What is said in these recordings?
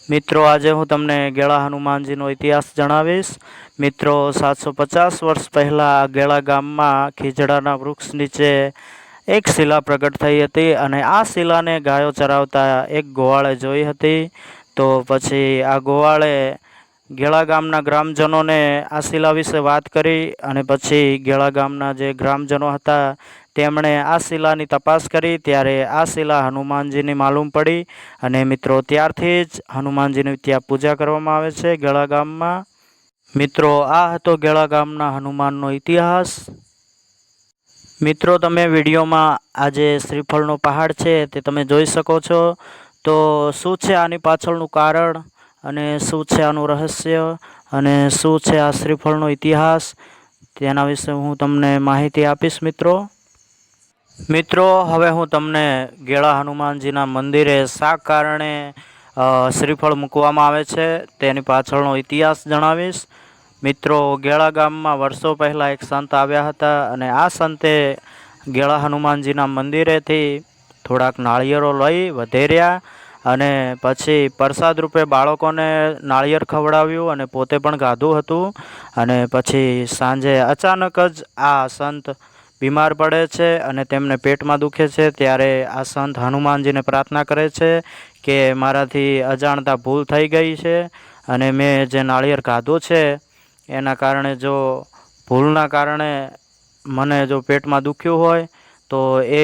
મિત્રો આજે હું તમને ગેળા હનુમાનજીનો ઇતિહાસ જણાવીશ। મિત્રો 750 વર્ષ પહેલાં ગેળા ગામમાં ખીજડાના વૃક્ષ નીચે એક શિલા પ્રગટ થઈ હતી અને આ શિલાને ગાયો ચરાવતા એક ગોવાળે જોઈ હતી। તો પછી આ ગોવાળે ગેળા ગામના ગ્રામજનોને આ શિલા વિશે વાત કરી અને પછી ગેળા ગામના જે ગ્રામજનો હતા તેમણે આ શિલાની તપાસ કરી ત્યારે આ શિલા હનુમાનજીની માલુમ પડી અને મિત્રો ત્યારથી જ હનુમાનજીની ત્યાં પૂજા કરવામાં આવે છે ગેળા ગામમાં। મિત્રો આ હતો ગેળા ગામના હનુમાનનો ઇતિહાસ। મિત્રો તમે વિડીયોમાં આ જે શ્રીફળનો પહાડ છે તે તમે જોઈ શકો છો। તો શું છે આની પાછળનું કારણ અને શું છે આનું રહસ્ય અને શું છે આ શ્રીફળનો ઇતિહાસ તેના વિશે હું તમને માહિતી આપીશ। મિત્રો હવે હું તમને ગેળા હનુમાનજીના મંદિરે શા કારણે શ્રીફળ મૂકવામાં આવે છે તેની પાછળનો ઇતિહાસ જણાવીશ। મિત્રો ગેળા ગામમાં વર્ષો પહેલાં એક સંત આવ્યા હતા અને આ સંતે ગેળા હનુમાનજીના મંદિરેથી થોડાક નાળિયેરો લઈ વધેર્યા અને પછી પ્રસાદ રૂપે બાળકોને નાળિયેર ખવડાવ્યું અને પોતે પણ ગાધું હતું અને પછી સાંજે અચાનક જ આ સંત બીમાર પડે છે અને તેમને પેટમાં દુખે છે ત્યારે આ સંત હનુમાનજીને પ્રાર્થના કરે છે કે મારાથી અજાણતા ભૂલ થઈ ગઈ છે અને મેં જે નાળિયેર ગાધું છે એના કારણે જો ભૂલના કારણે મને જો પેટમાં દુખ્યું હોય તો એ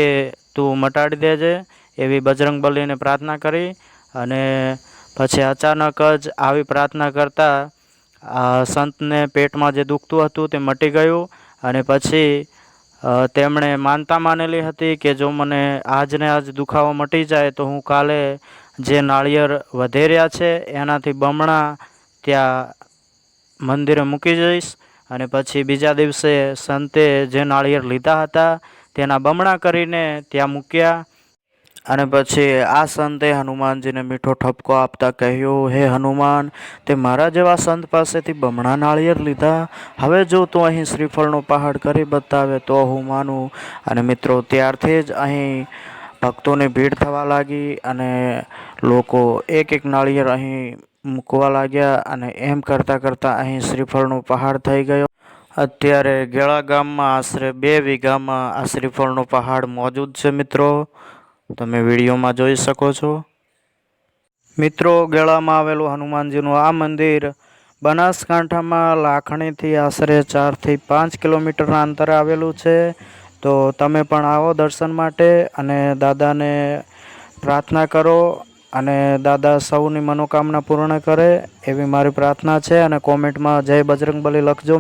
તું મટાડી દેજે એવી બજરંગબલીને પ્રાર્થના કરી અને પછી અચાનક જ આવી પ્રાર્થના કરતાં આ સંતને પેટમાં જે દુખતું હતું તે મટી ગયું અને પછી તેમણે માનતા માનેલી હતી કે જો મને આજને આજ દુખાવો મટી જાય તો હું કાલે જે નાળિયેર વધેર્યા છે એનાથી બમણા ત્યાં મંદિરે મૂકી જઈશ અને પછી બીજા દિવસે સંતે જે નાળિયેર લીધા હતા તેના બમણા કરીને ત્યાં મૂક્યા અને પછી આ સંતે હનુમાનજીને મીઠો ઠપકો આપતા કહ્યું, હે હનુમાન, તે મારા જેવા સંત પાસેથી બમણા નાળિયેર લીધા, હવે જો તું અહીં શ્રીફળનો પહાડ કરી બતાવે તો હું માનું। અને મિત્રો ત્યારથી જ અહીં ભક્તોની ભીડ થવા લાગી અને લોકો એક એક નાળિયેર અહીં મૂકવા લાગ્યા અને એમ કરતાં કરતાં અહીં શ્રીફળનો પહાડ થઈ ગયો। અત્યારે ગેળા ગામમાં આશરે 2 વીઘામાં આ શ્રીફળનો પહાડ મોજૂદ છે। મિત્રો તમે વિડીયોમાં જોઈ શકો છો। મિત્રો ગેળામાં આવેલું હનુમાનજીનું આ મંદિર બનાસકાંઠામાં લાખણીથી આશરે 4 થી 5 કિલોમીટરના અંતરે આવેલું છે। તો તમે પણ આવો દર્શન માટે અને દાદાને પ્રાર્થના કરો અને દાદા સૌની મનોકામના પૂર્ણ કરે એવી મારી પ્રાર્થના છે અને કોમેન્ટમાં જય બજરંગબલી લખજો।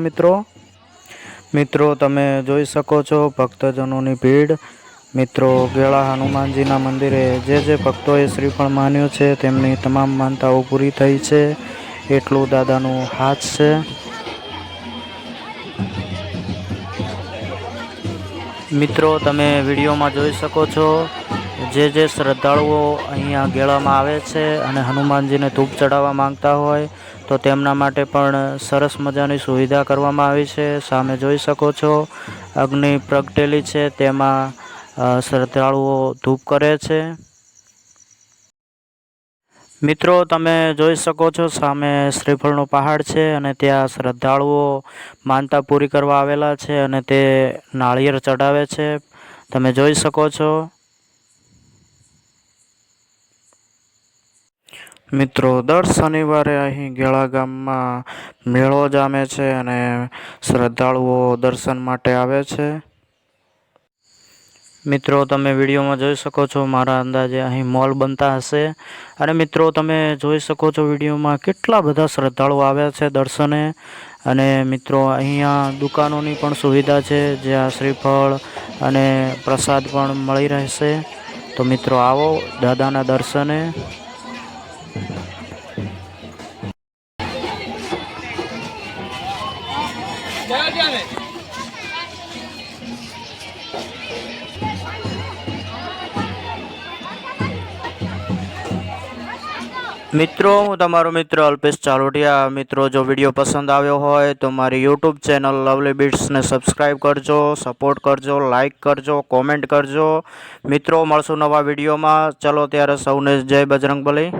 મિત્રો તમે જોઈ શકો છો ભક્તજનોની ભીડ। મિત્રો ગેળા હનુમાનજીના મંદિરે જે ભક્તોએ શ્રીફળ માન્યું છે તેમની તમામ માનતાઓ પૂરી થઈ છે એટલું દાદાનું હાથ છે। મિત્રો તમે વિડીયોમાં જોઈ શકો છો જે શ્રદ્ધાળુઓ અહીંયા ગેળામાં આવે છે અને હનુમાનજીને ધૂપ ચડાવવા માંગતા હોય તો તેમના માટે પણ સરસ મજાની સુવિધા કરવામાં આવી છે। સામે જોઈ શકો છો અગ્નિ પ્રગટેલી છે તેમાં શ્રદ્ધાળુઓ ધૂપ કરે છે। મિત્રો તમે જોઈ શકો છો સામે શ્રીફળનો પહાડ છે અને ત્યાં શ્રદ્ધાળુઓ માનતા પૂરી કરવા આવેલા છે અને તે નાળિયેર ચડાવે છે તમે જોઈ શકો છો। મિત્રો દર શનિવારે અહીં ગેળા ગામમાં મેળો જામે છે અને શ્રદ્ધાળુઓ દર્શન માટે આવે છે। મિત્રો તમે વિડીયોમાં જોઈ શકો છો મારા અંદાજે અહીં મોલ બનતા હશે અને મિત્રો તમે જોઈ શકો છો વિડીયોમાં કેટલા બધા શ્રદ્ધાળુઓ આવ્યા છે દર્શને અને મિત્રો અહીંયા દુકાનોની પણ સુવિધા છે જ્યાં શ્રીફળ અને પ્રસાદ પણ મળી રહેશે। તો મિત્રો આવો દાદાના દર્શને। મિત્રો હું તમારો મિત્ર અલ્પેશ ચાલોટિયા। મિત્રો જો વિડીયો પસંદ આવ્યો હોય તો મારી યુટ્યુબ ચેનલ લવલી બીટ્સને સબસ્ક્રાઈબ કરજો, સપોર્ટ કરજો, લાઇક કરજો, કોમેન્ટ કરજો। મિત્રો મળશું નવા વિડીયોમાં। ચલો ત્યારે સૌને જય બજરંગબલી।